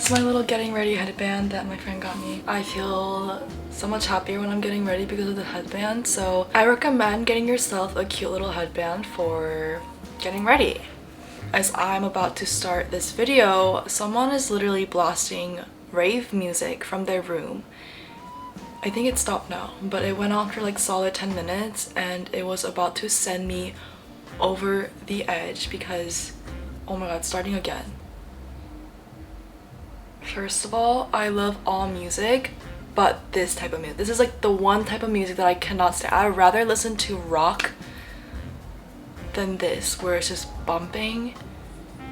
is my little getting ready headband that my friend got me. I feel so much happier when I'm getting ready because of the headband, so I recommend getting yourself a cute little headband for getting ready. As I'm about to start this video, someone is literally blasting rave music from their room. I think it stopped now, but it went on for like solid 10 minutes and it was about to send me over the edge because, oh my god, starting again. First of all, I love all music, but this type of music. This is like the one type of music that I cannot stand. I'd rather listen to rock than this, where it's just bumping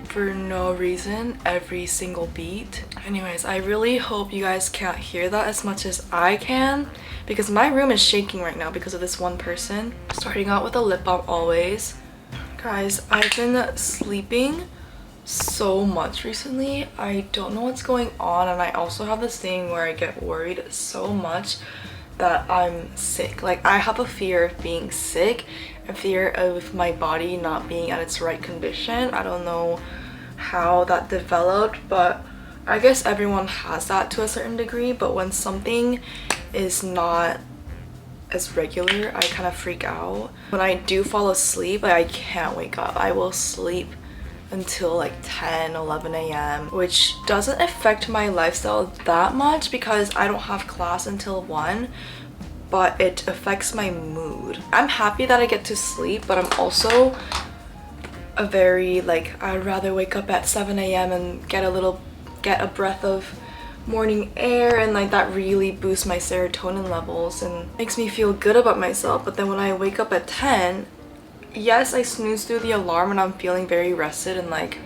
for no reason every single beat. Anyways, I really hope you guys can't hear that as much as I can because my room is shaking right now because of this one person. Starting out with a lip balm always. Guys, I've been sleeping so much recently. I don't know what's going on, and I also have this thing where I get worried so much that I'm sick. Like, I have a fear of being sick, a fear of my body not being at its right condition. I don't know how that developed, but I guess everyone has that to a certain degree. But when something is not as regular, I kind of freak out. When I do fall asleep, I can't wake up. I will sleep until like 10-11 a.m. which doesn't affect my lifestyle that much because I don't have class until 1, but it affects my mood. I'm happy that I get to sleep, but I'm also a very like, I'd rather wake up at 7 a.m. and get a breath of morning air, and like that really boosts my serotonin levels and makes me feel good about myself. But then when I wake up at 10, yes, I snooze through the alarm and I'm feeling very rested and like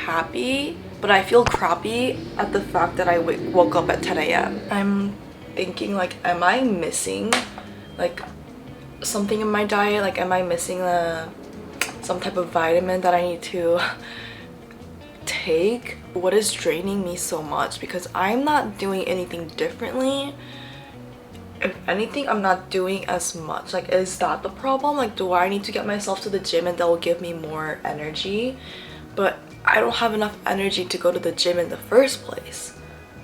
happy, but I feel crappy at the fact that I woke up at 10 a.m. I'm thinking like, am I missing like something in my diet? Like, am I missing some type of vitamin that I need to take? What is draining me so much? Because I'm not doing anything differently. If anything, I'm not doing as much. Like, is that the problem? Like, do I need to get myself to the gym and that will give me more energy? But I don't have enough energy to go to the gym in the first place.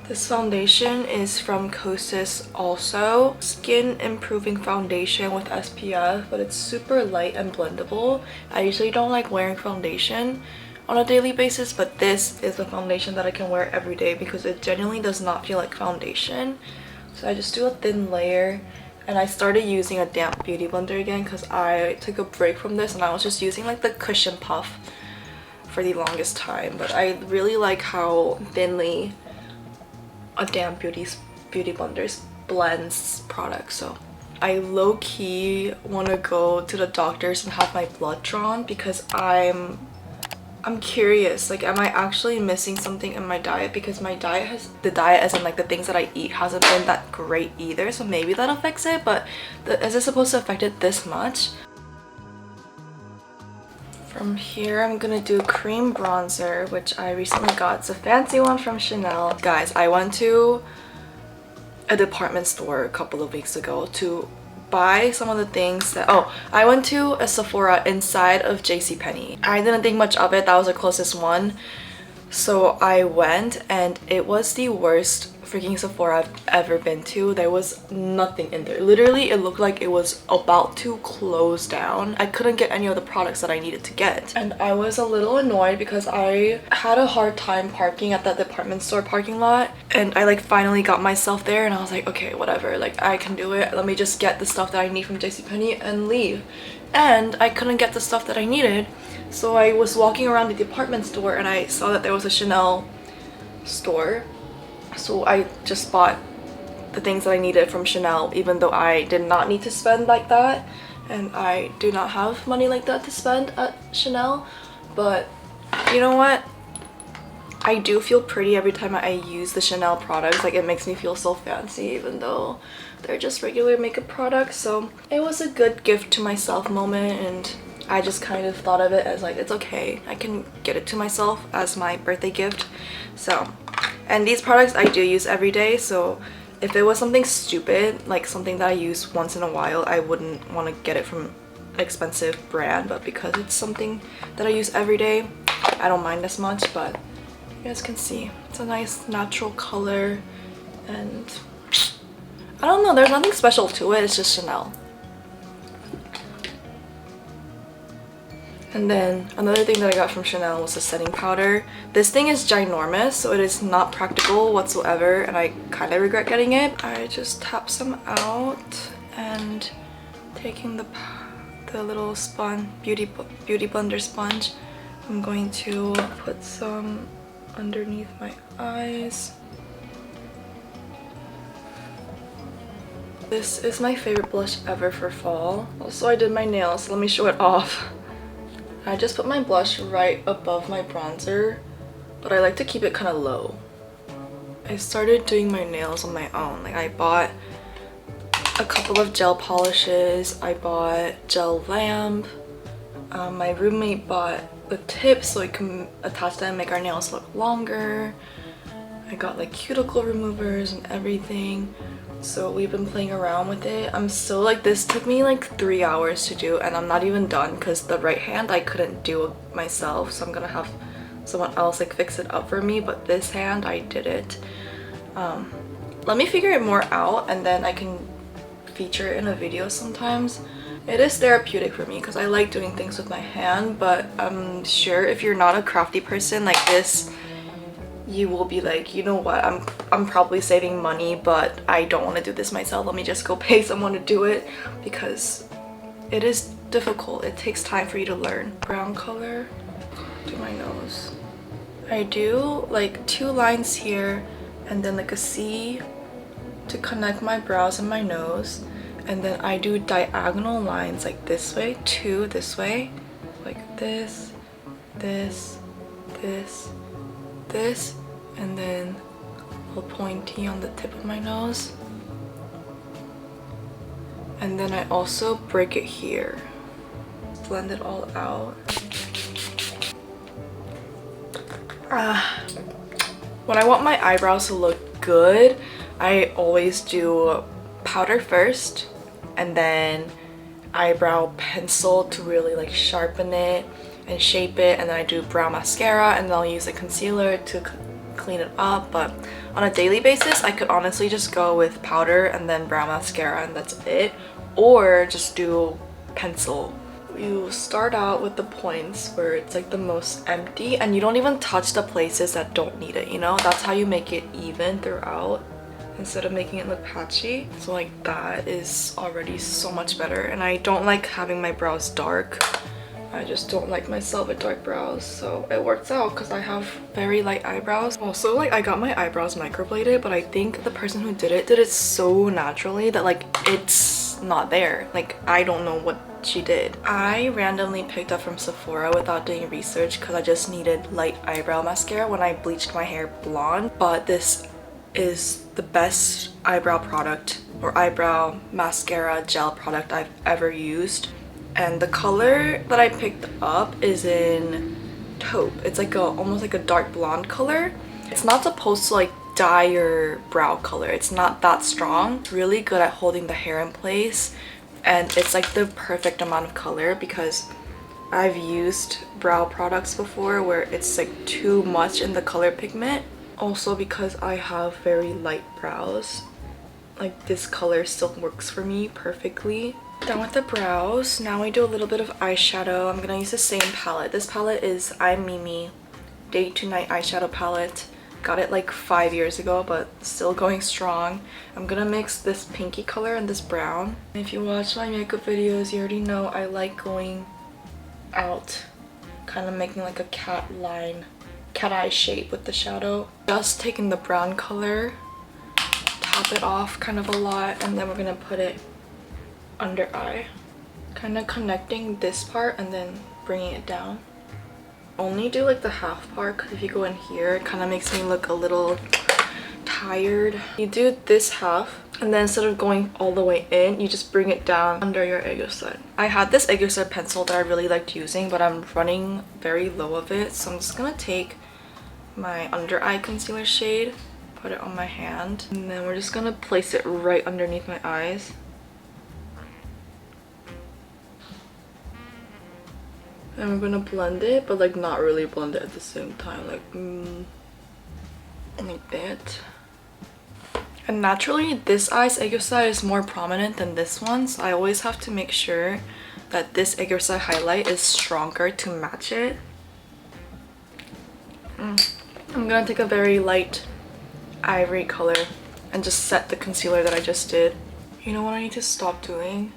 This foundation is from Kosas also. Skin improving foundation with SPF, but it's super light and blendable. I usually don't like wearing foundation on a daily basis, but this is the foundation that I can wear every day because it genuinely does not feel like foundation. So I just do a thin layer, and I started using a damp beauty blender again because I took a break from this and I was just using like the cushion puff for the longest time. But I really like how thinly a damp beauty blender blends products. So I low-key want to go to the doctors and have my blood drawn because I'm curious, like, am I actually missing something in my diet? Because my diet as in like the things that I eat hasn't been that great either, so maybe that affects it. But is it supposed to affect it this much? From here, I'm gonna do cream bronzer, which I recently got. It's a fancy one from Chanel. Guys, I went to a department store a couple of weeks ago to buy some of the things that I went to a Sephora inside of JCPenney. I didn't think much of it. That was the closest one, so I went, and it was the worst freaking Sephora I've ever been to. There was nothing in there. Literally, it looked like it was about to close down. I couldn't get any of the products that I needed to get, and I was a little annoyed because I had a hard time parking at that department store parking lot, and I like finally got myself there, and I was like, okay, whatever, like I can do it. Let me just get the stuff that I need from JCPenney and leave. And I couldn't get the stuff that I needed, so I was walking around the department store and I saw that there was a Chanel store. So I just bought the things that I needed from Chanel, even though I did not need to spend like that, and I do not have money like that to spend at Chanel. But you know what? I do feel pretty every time I use the Chanel products. Like, it makes me feel so fancy even though they're just regular makeup products. So it was a good gift to myself moment, and I just kind of thought of it as like, it's okay, I can get it to myself as my birthday gift. So, and these products I do use every day, so if it was something stupid, like something that I use once in a while, I wouldn't want to get it from an expensive brand. But because it's something that I use every day, I don't mind as much. But guys can see. It's a nice natural color, and I don't know, there's nothing special to it, it's just Chanel. And then another thing that I got from Chanel was a setting powder. This thing is ginormous, so it is not practical whatsoever, and I kind of regret getting it. I just tap some out and taking the little beauty blender sponge, I'm going to put some underneath my eyes. This is my favorite blush ever for fall. Also, I did my nails, so let me show it off. I just put my blush right above my bronzer, but I like to keep it kind of low. I started doing my nails on my own. Like, I bought a couple of gel polishes, I bought gel lamp, my roommate bought the tips so we can attach them and make our nails look longer. I got like cuticle removers and everything. So we've been playing around with it. I'm still like, this took me like 3 hours to do, and I'm not even done because the right hand I couldn't do myself, so I'm gonna have someone else like fix it up for me, but this hand I did it. Let me figure it more out and then I can feature it in a video sometimes. It is therapeutic for me because I like doing things with my hand, but I'm sure if you're not a crafty person like this, you will be like, you know what, I'm probably saving money, but I don't want to do this myself. Let me just go pay someone to do it, because it is difficult. It takes time for you to learn. Brown color to my nose. I do like 2 lines here and then like a C to connect my brows and my nose, and then I do diagonal lines like this way, 2 this way, like this, this, this, this, and then a little pointy on the tip of my nose. And then I also break it here. Blend it all out. When I want my eyebrows to look good, I always do powder first and then eyebrow pencil to really like sharpen it and shape it, and then I do brow mascara, and then I'll use a concealer to clean it up. But on a daily basis, I could honestly just go with powder and then brow mascara and that's it, or just do pencil. You start out with the points where it's like the most empty and you don't even touch the places that don't need it, you know? That's how you make it even throughout instead of making it look patchy. So like that is already so much better, and I don't like having my brows dark. I just don't like myself with dark brows, so it works out because I have very light eyebrows. Also, like, I got my eyebrows microbladed, but I think the person who did it so naturally that like it's not there. Like, I don't know what she did. I randomly picked up from Sephora without doing research because I just needed light eyebrow mascara when I bleached my hair blonde, but this is the best eyebrow product or eyebrow mascara gel product I've ever used. And the color that I picked up is in taupe. It's like almost like a dark blonde color. It's not supposed to like dye your brow color. It's not that strong. It's really good at holding the hair in place, and it's like the perfect amount of color because I've used brow products before where it's like too much in the color pigment. Also, because I have very light brows, like this color still works for me perfectly. Done with the brows. Now we do a little bit of eyeshadow. I'm gonna use the same palette. This palette is I'm Mimi Day to Night eyeshadow palette. Got it like 5 years ago, but still going strong. I'm gonna mix this pinky color and this brown. If you watch my makeup videos, you already know I like going out, kind of making like a cat eye shape with the shadow. Just taking the brown color, top it off kind of a lot, and then we're gonna put it under eye, kind of connecting this part and then bringing it down. Only do like the half part because if you go in here, it kind of makes me look a little tired. You do this half, and then instead of going all the way in, you just bring it down under your aegyo. I had this aegyo pencil that I really liked using, but I'm running very low of it, so I'm just gonna take my under eye concealer shade, put it on my hand, and then we're just gonna place it right underneath my eyes. And we're gonna blend it, but like not really blend it at the same time. Like like that. And naturally, this eye's aegyo is more prominent than this one, so I always have to make sure that this aegyo highlight is stronger to match it. I'm gonna take a very light ivory color and just set the concealer that I just did. You know what I need to stop doing?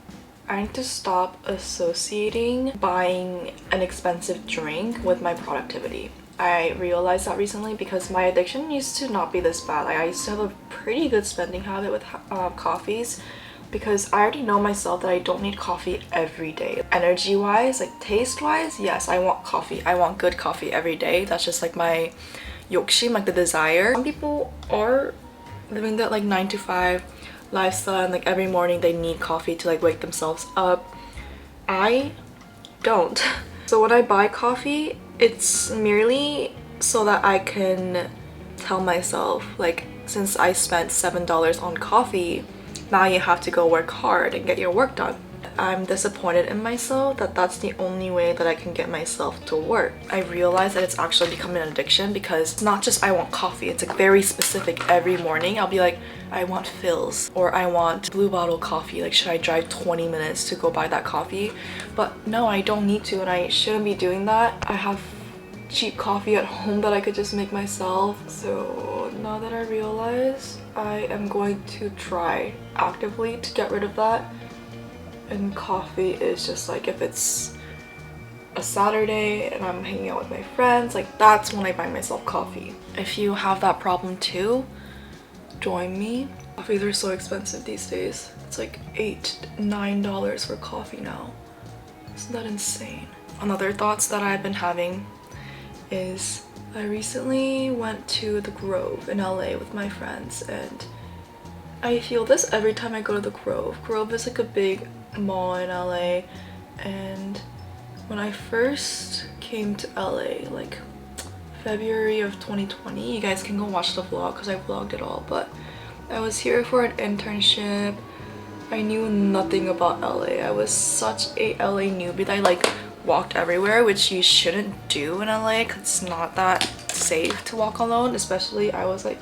I need to stop associating buying an expensive drink with my productivity. I realized that recently because my addiction used to not be this bad. Like, I used to have a pretty good spending habit with coffees because I already know myself that I don't need coffee every day. Energy wise, like taste wise, yes, I want coffee. I want good coffee every day. That's just like my 욕심, like the desire. Some people are living that like 9 to 5 lifestyle and like every morning they need coffee to like wake themselves up. I don't. So when I buy coffee, it's merely so that I can tell myself, like, since I spent $7 on coffee, now you have to go work hard and get your work done. I'm disappointed in myself that that's the only way that I can get myself to work. I realize that it's actually becoming an addiction because it's not just I want coffee, it's like very specific. Every morning I'll be like, I want Philz or I want Blue Bottle coffee. Like, should I drive 20 minutes to go buy that coffee? But no, I don't need to, and I shouldn't be doing that. I have cheap coffee at home that I could just make myself. So now that I realize, I am going to try actively to get rid of that. And coffee is just like, if it's a Saturday and I'm hanging out with my friends, like that's when I buy myself coffee. If you have that problem too, join me. Coffees are so expensive these days. It's like $8–9 for coffee now. Isn't that insane? Another thoughts that I've been having is I recently went to the Grove in LA with my friends, and I feel this every time I go to the Grove. Grove is like a big mall in LA, and when I first came to LA, like February of 2020, you guys can go watch the vlog because I vlogged it all, but I was here for an internship. I knew nothing about LA. I was such a LA newbie that I like walked everywhere, which you shouldn't do in LA because it's not that safe to walk alone, especially I was like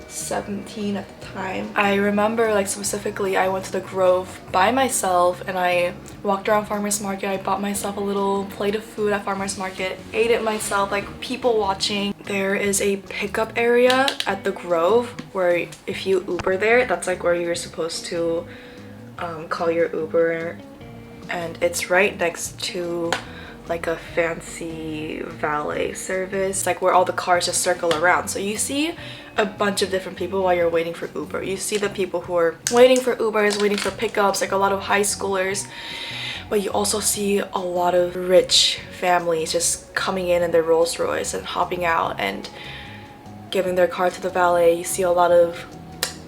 17 at the time. I remember like specifically I went to the Grove by myself and I walked around farmers market. I bought myself a little plate of food at farmers market, ate it myself, like people watching. There is a pickup area at the Grove where if you Uber there, that's like where you're supposed to call your Uber, and it's right next to like a fancy valet service, like where all the cars just circle around. So you see a bunch of different people while you're waiting for Uber. You see the people who are waiting for Ubers, waiting for pickups, like a lot of high schoolers. But you also see a lot of rich families just coming in their Rolls Royce and hopping out and giving their car to the valet. You see a lot of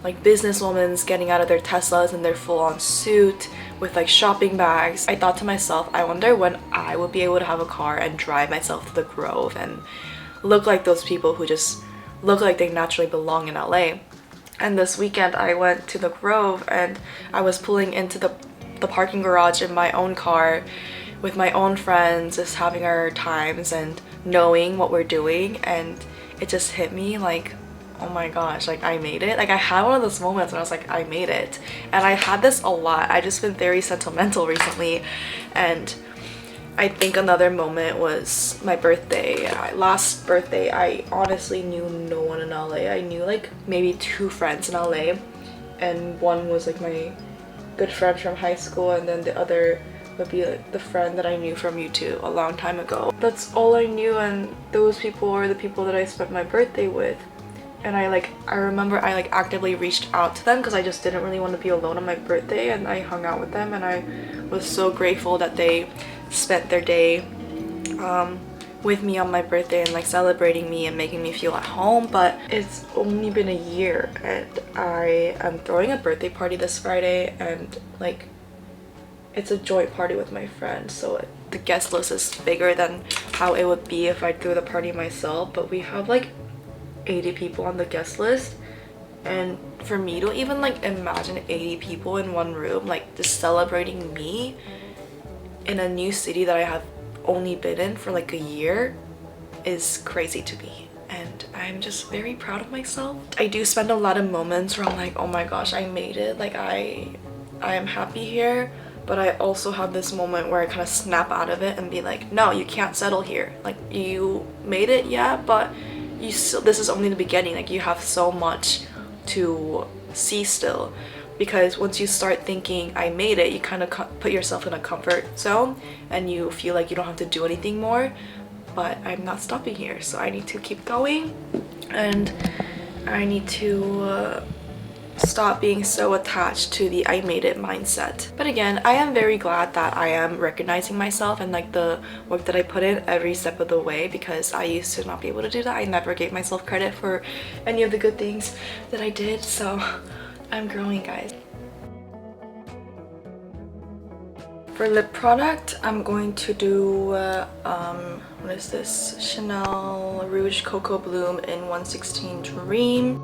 like businesswomen getting out of their Teslas in their full-on suit with like shopping bags. I thought to myself, I wonder when I would be able to have a car and drive myself to the Grove and look like those people who just look like they naturally belong in LA. And this weekend I went to the Grove and I was pulling into the parking garage in my own car with my own friends, just having our times and knowing what we're doing, and it just hit me like, oh my gosh, like I made it. Like I had one of those moments when I was like, I made it. And I had this a lot. I just been very sentimental recently, and I think another moment was my birthday. Last birthday, I honestly knew no one in LA. I knew like maybe 2 friends in LA, and one was like my good friend from high school, and then the other would be like the friend that I knew from YouTube a long time ago. That's all I knew, and those people were the people that I spent my birthday with. And I remember I like actively reached out to them because I just didn't really want to be alone on my birthday, and I hung out with them, and I was so grateful that they spent their day with me on my birthday and like celebrating me and making me feel at home. But it's only been a year, and I am throwing a birthday party this Friday, and like it's a joint party with my friends, so the guest list is bigger than how it would be if I threw the party myself. But we have like 80 people on the guest list, and for me to even like imagine 80 people in one room like just celebrating me in a new city that I have only been in for like a year is crazy to me. And I I'm just very proud of myself. I do spend a lot of moments where I'm like, oh my gosh, I made it. Like I am happy here. But I also have this moment where I kind of snap out of it and be like, no, you can't settle here. Like, you made it, yeah, but you still, this is only the beginning. Like, you have so much to see still. Because once you start thinking, I made it, you kind of put yourself in a comfort zone and you feel like you don't have to do anything more. But I'm not stopping here, so I need to keep going. And I need to stop being so attached to the I made it mindset. But again, I am very glad that I am recognizing myself and like the work that I put in every step of the way, because I used to not be able to do that. I never gave myself credit for any of the good things that I did, so I'm growing, guys. For lip product, I'm going to do what is this? Chanel Rouge Cocoa Bloom in 116 Dream.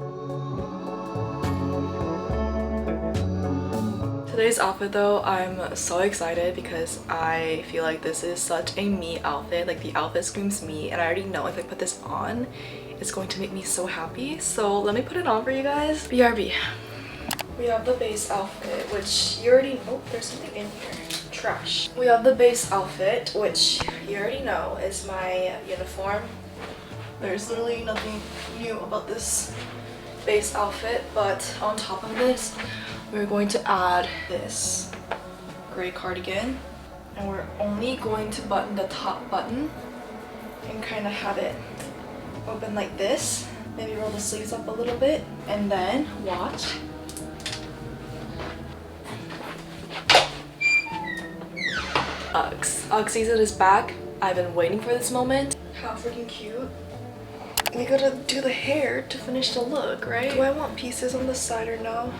Today's outfit though, I'm so excited because I feel like this is such a me outfit. Like, the outfit screams me, and I already know if I put this on, it's going to make me so happy. So let me put it on for you guys. BRB. We have the base outfit, which you already... Oh, there's something in here. Trash. We have the base outfit, which you already know is my uniform. There's literally nothing new about this base outfit, but on top of this, we're going to add this gray cardigan, and we're only going to button the top button and kind of have it open like this. Maybe roll the sleeves up a little bit, and then watch. Ugg season is back. I've been waiting for this moment. How freaking cute. We gotta do the hair to finish the look, right? Do I want pieces on the side or no?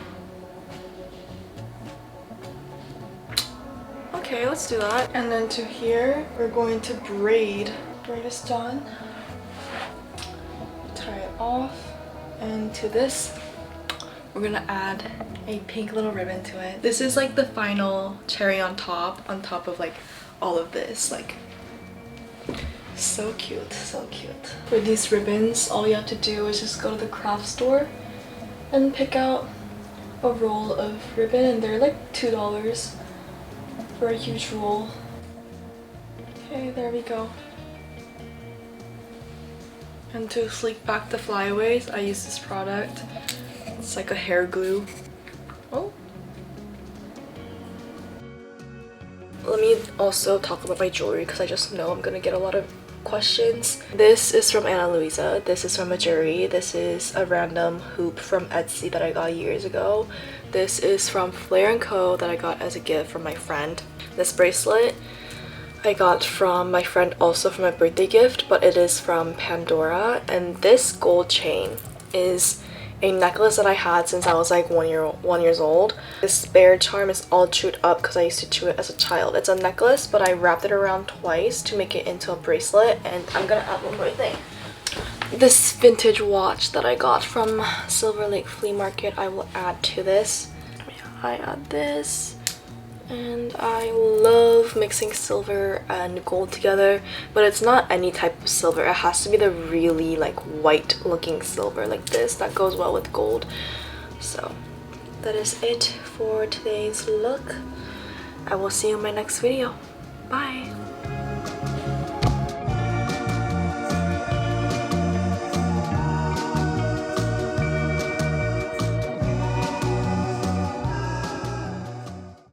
Okay, let's do that. And then to here, we're going to braid. Braid is done. Tie it off. And to this, we're gonna add a pink little ribbon to it. This is like the final cherry on top of like all of this. Like, so cute, so cute. For these ribbons, all you have to do is just go to the craft store and pick out a roll of ribbon, and they're like $2 for a huge roll. Okay, there we go. And to sleek back the flyaways, I use this product. It's like a hair glue. Oh. Let me also talk about my jewelry, because I just know I'm gonna get a lot of questions. This is from Ana Luisa. This is from a jewelry. This is a random hoop from Etsy that I got years ago. This is from Flair & Co. that I got as a gift from my friend. This bracelet I got from my friend also for my birthday gift, but it is from Pandora. And this gold chain is a necklace that I had since I was like 1 years old. This bear charm is all chewed up because I used to chew it as a child. It's a necklace, but I wrapped it around twice to make it into a bracelet. And I'm gonna add one more thing. This vintage watch that I got from Silver Lake Flea Market, I will add to this. I add this. And I love mixing silver and gold together, but it's not any type of silver. It has to be the really like white looking silver like this that goes well with gold. So that is it for today's look. I will see you in my next video. Bye.